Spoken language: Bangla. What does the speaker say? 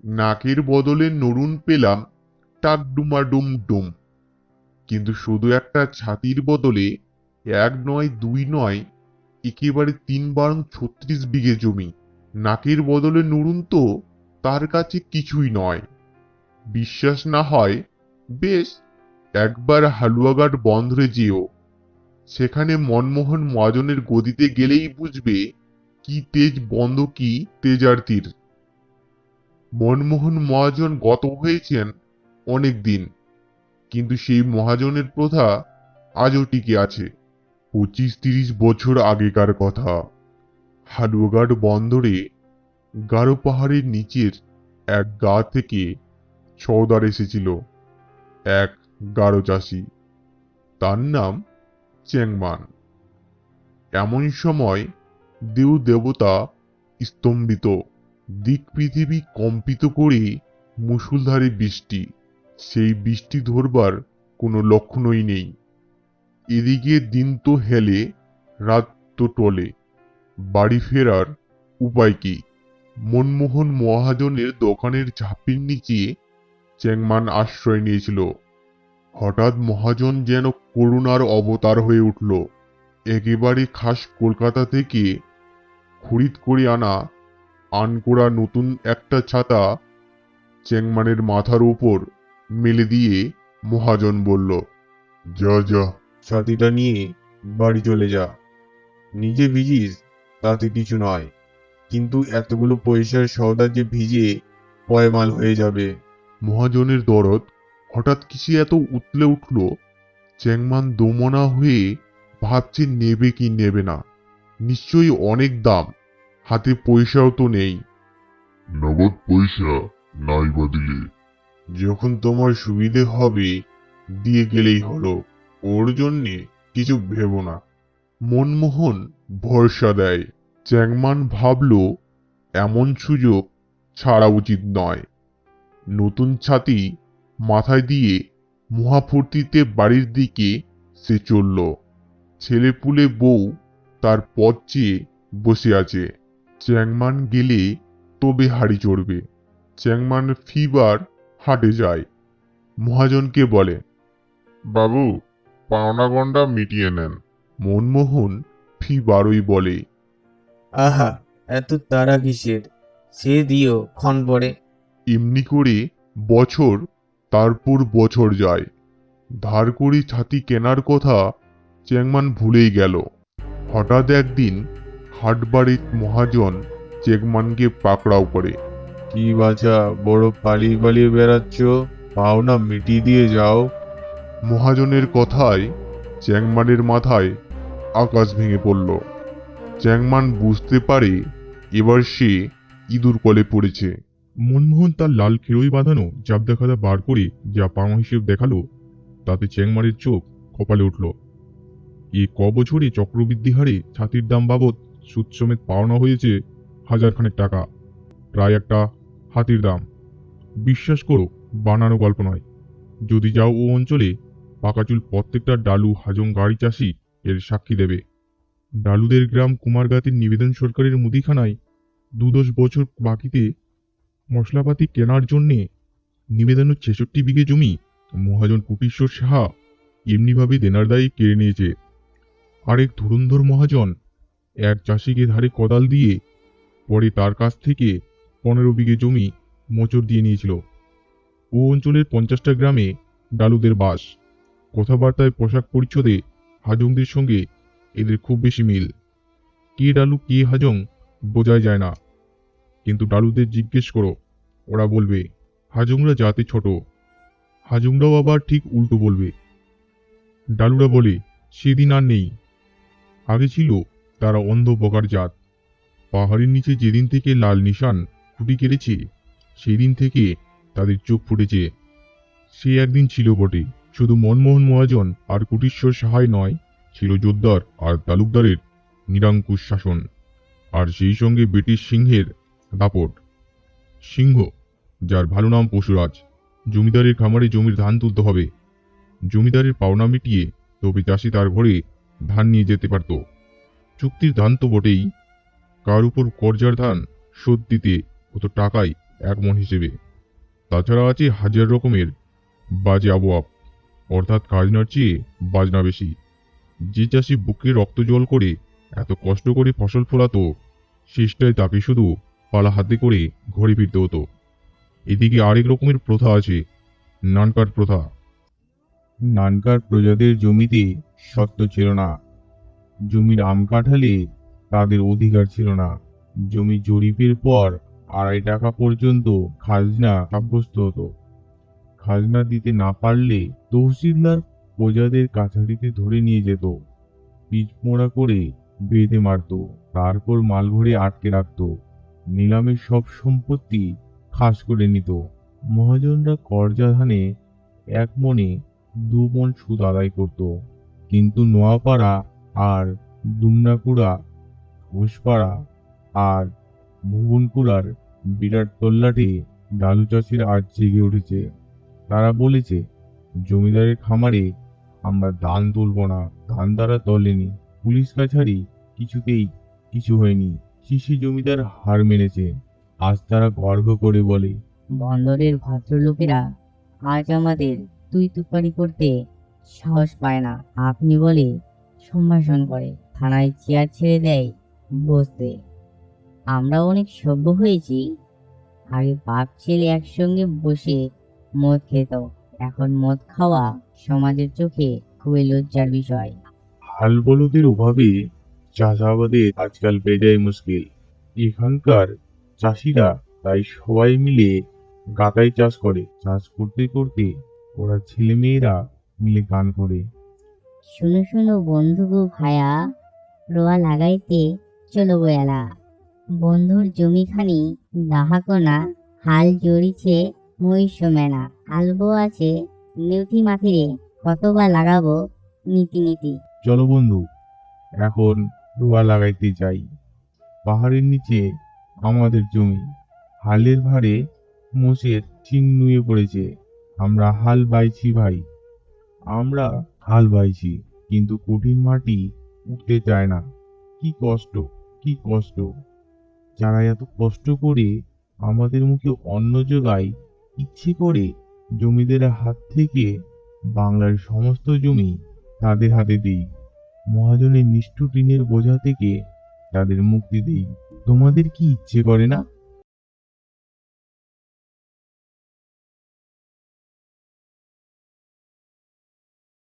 নাকের বদলে নড়ুন পেলাম টাক ডুমাডুম ডুম। কিন্তু শুধু একটা ছাতির বদলে এক নয় দুই নয়, একেবারে 3 বরং 36 বিঘে জমি। নাকের বদলে নড়ুন তো তার কাছে কিছুই নয়। বিশ্বাস না হয় বেশ, একবার হালুয়াঘাট বন্দরে যেও। সেখানে মনমোহন মহাজনের গদিতে গেলেই বুঝবে কি তেজ বন্ধ, কি তেজারতির। মনমোহন মহাজন গত হয়েছেন অনেক দিন, কিন্তু সেই মহাজনের প্রথা আজও টিকে আছে। 25-30 বছর আগেকার কথা। হালুয়াঘাট বন্দরে গারো পাহাড়ের নিচের এক গা থেকে সওদার এসেছিল। এক গারো চাষি, তার নাম চেংমান। এমন সময় দেব দেবতা স্তম্ভিত, দিক পৃথিবী কম্পিত করে মুষলধারে বৃষ্টি। সেই বৃষ্টি ধরবার কোনো লক্ষণই নেই। এদিকে দিন তো হেলে, রাত তো টলে, বাড়ি ফেরার উপায় কি? মনমোহন মহাজনের দোকানের ঝাঁপির নিচে চেংমান আশ্রয় নিয়েছিল। হঠাৎ মহাজন যেন করুণার অবতার হয়ে উঠল। একেবারে খাস কলকাতা থেকে খরিদ করে আনা আনকোড়া নতুন একটা ছাতা চেংমানের মাথার উপর মেলে দিয়ে মহাজন বলল, যা যা, ছাতিটা নিয়ে বাড়ি চলে যা। নিজে ভিজিস তাতে কিছু নয়, কিন্তু এতগুলো পয়সার সওদা যে ভিজে পয়মাল হয়ে যাবে। মহাজনের দরদ হঠাৎ কিসে এত উতলে উঠল। চেংমান দোমনা হয়ে ভাবছে নেবে কি নেবে না। নিশ্চয়ই অনেক দাম, হাতে পয়সাও তো নেই। নগদ পয়সা নাই বা দিলে? যখন তোমার সুবিধে হবে দিয়ে গেলেই হলো, ওর জন্যে কিছু ভেবো না। মনমোহন ভরসা দেয়। চ্যাংমান ভাবল এমন সুযোগ ছাড়া উচিত নয়। নতুন ছাতি মাথায় দিয়ে মহাফূর্তিতে বাড়ির দিকে সে চলল। ছেলেপুলে বউ তার পথ চেয়ে বসে আছে। চ্যাংমান গেলে তবে হাড়ি চড়বে। চ্যাংমান ফিবার হাটে যায়। মহাজনকে বলে, বাবু, পাওনা গন্ডা মিটিয়ে নেন। মনমোহন ফি বারোই বলে। আহা, এত তাড়া কিসের? সে দিও ক্ষণ পরে। এমনি করে বছর তারপর বছর যায়। ধার করে ছাতি কেনার কথা চেংমান ভুলেই গেল। হঠাৎ একদিন হাটবাড়ির মহাজন চেংমানকে পাকড়াও করে। কি বাছা, বড় পালিয়ে পালিয়ে বেড়াচ্ছ? পাওনা মিটিয়ে দিয়ে যাও। মহাজনের কথায় চ্যাংমানের মাথায় আকাশ ভেঙে পড়ল। চ্যাংমান বুঝতে পারে এবার সে ইঁদুর কলে পড়েছে। মনমোহন তার লাল খেরোই বাঁধানো জাবদা খাতা বার করে যা পাওয়া হিসেব দেখালো, তাতে চ্যাংমারের চোখ কপালে উঠল। বছরে চক্রবৃদ্ধি হারে ছাতির দাম বাবদ সুদ সমেত পাওনা হয়েছে 1000 টাকা, প্রায় একটা হাতির দাম। বিশ্বাস করো, বানানো গল্প নয়। যদি যাও ও অঞ্চলে, পাকাচুল প্রত্যেকটা ডালু হাজং গাড়ি চাষি এর সাক্ষী দেবে। ডালুদের গ্রাম কুমারগাতির নিবেদন সরকারের মুদিখানায় 2-10 বছর বাকিতে মশলাপাতি কেনার জন্যে নিবেদনের 66 বিঘে জমি মহাজন কুটিশ্বর সাহা এমনিভাবে দেনার দায়ে কেড়ে নিয়েছে। আরেক ধুরন্ধর মহাজন এক চাষিকে ধারে কোদাল দিয়ে পরে তার কাছ থেকে 15 বিঘে জমি মোচড় দিয়ে নিয়েছিল। ও অঞ্চলের 50টা গ্রামে ডালুদের বাস। কথাবার্তায়, পোশাক পরিচ্ছদে হাজংদের সঙ্গে এদের খুব বেশি মিল। কে ডালু কে হাজং বোঝাই যায় না, কিন্তু ডালুদের জিজ্ঞেস করো, ওরা বলবে হাজংরা জাতে ছোট। হাজংরাও আবার ঠিক উল্টো বলবে। ডালুরা বলে সেদিন আর নেই, আগে ছিল তারা অন্ধ বকার জাত। পাহাড়ের নিচে যেদিন থেকে লাল নিশান খুঁটি কেটেছে, সেই দিন থেকে তাদের চোখ ফুটেছে। সে একদিন ছিল বটে। শুধু মনমোহন মহাজন আর কুটিশ্বর সাহাই নয়, ছিল জোদ্দার আর তালুকদারের নিরঙ্কুশ শাসন, আর সেই সঙ্গে ব্রিটিশ সিংহের দাপট। সিংহ, যার ভালো নাম পশুরাজ। জমিদারের খামারে জমির ধান তুলতে হবে। জমিদারের পাওনা মিটিয়ে তবে চাষি তার ঘরে ধান নিয়ে যেতে পারত। চুক্তির ধান তো বটেই, কার উপর কর্জার ধান শোধ দিতে হতো টাকায় এক মণ হিসেবে। তাছাড়া আছে হাজার রকমের বাজে আবহাওয়া, অর্থাৎ খাজনার চেয়ে বাজনা বেশি। যে চাষি বুকে রক্ত জল করে এত কষ্ট করে ফসল ফলাতো, শেষটায় তাকে শুধু পালা হাতে করে ঘরে ফিরতে হতো। এদিকে আরেক রকমের প্রথা আছে, নানকাট প্রথা। নানকার প্রজাদের জমিতে সত্ত্ব ছিল না। জমির আম কাঁঠালে তাদের অধিকার ছিল না। জমি জরিপের পর 2.5 টাকা পর্যন্ত খাজনা সাব্যস্ত হতো। খাজনা দিতে না পারলে তহসিলদার প্রজাদের কাছারিতে ধরে নিয়ে যেত, পিচমোড়া করে বেঁধে মারতো, তারপর মালঘরে আটকে রাখতো। নিলামের সব সম্পত্তি খাস করে নিত। মহাজনরা কর্জা ধানে 1 মণে 2 মণ সুদ আদায় করত। কিন্তু নোয়াপাড়া আর দুমনাকুড়া, ঘোষপাড়া আর ভুবনকুড়ার বিরাট তল্লাটে ডালু চাষিরা আজ জেগে উঠেছে। তারা বলেছে, জমিদারের খামারে আমরা ধান তুলব না। ধান তারা তোলেনি, পুলিশ কাছারি কিছুতেই কিছু হয়নি। শিশি জমিদার হার মেনেছে। আজ তারা গর্ব করে বলে, বন্দরের ভদ্রলোকেরা আজ আমাদের তুই তুকারি করতে সাহস পায় না। আপনি বলে সম্ভাষণ করে, থানায় চেয়ার ছেড়ে দেয় বসতে। আমরা অনেক সভ্য হয়েছি। আগে বাপ ছেলে একসঙ্গে বসে মদ খেত, এখন মদ খাওয়া সমাজের চোখে খুবই লজ্জার বিষয়। হাল বলদের অভাবে চাষাবাদের আজকাল বেজায় মুশকিল। এখানকার চাষিরা তাই সবাই মিলে গাতাই চাষ করে। চাষ করতে করতে ওরা ছেলে মেয়েরা মিলে গান করে। শুনো শুনো বন্ধু গো ভায়া, রোয়া লাগাইতে চলো বেলা। বন্ধুর জমিখানি দাহাকনা, হাল জড়িছে মহিষ মেনা। হালবো আছে নিউতি মাথিরে, কতবার লাগাবো নীতি নীতি। চলো বন্ধু, এখন রোয়া লাগাইতে যাই। পাহাড়ের নিচে আমাদের জমি, হালের ভারে মোষের শিং নুয়ে পড়েছে। আমরা হাল বাইছি ভাই, আমরা হাল বাইছি, কিন্তু কঠিন মাটি উঠতে চায় না। কি কষ্ট, কি কষ্ট! যারা এত কষ্ট করে আমাদের মুখে অন্ন যোগায়, ইচ্ছে করে জমিদারের হাত থেকে বাংলার সমস্ত জমি তাদের হাতে দিই। মহাজনের নিষ্ঠুর ঋণের বোঝা থেকে তাদের মুক্তি দিই। তোমাদের কি ইচ্ছে করে না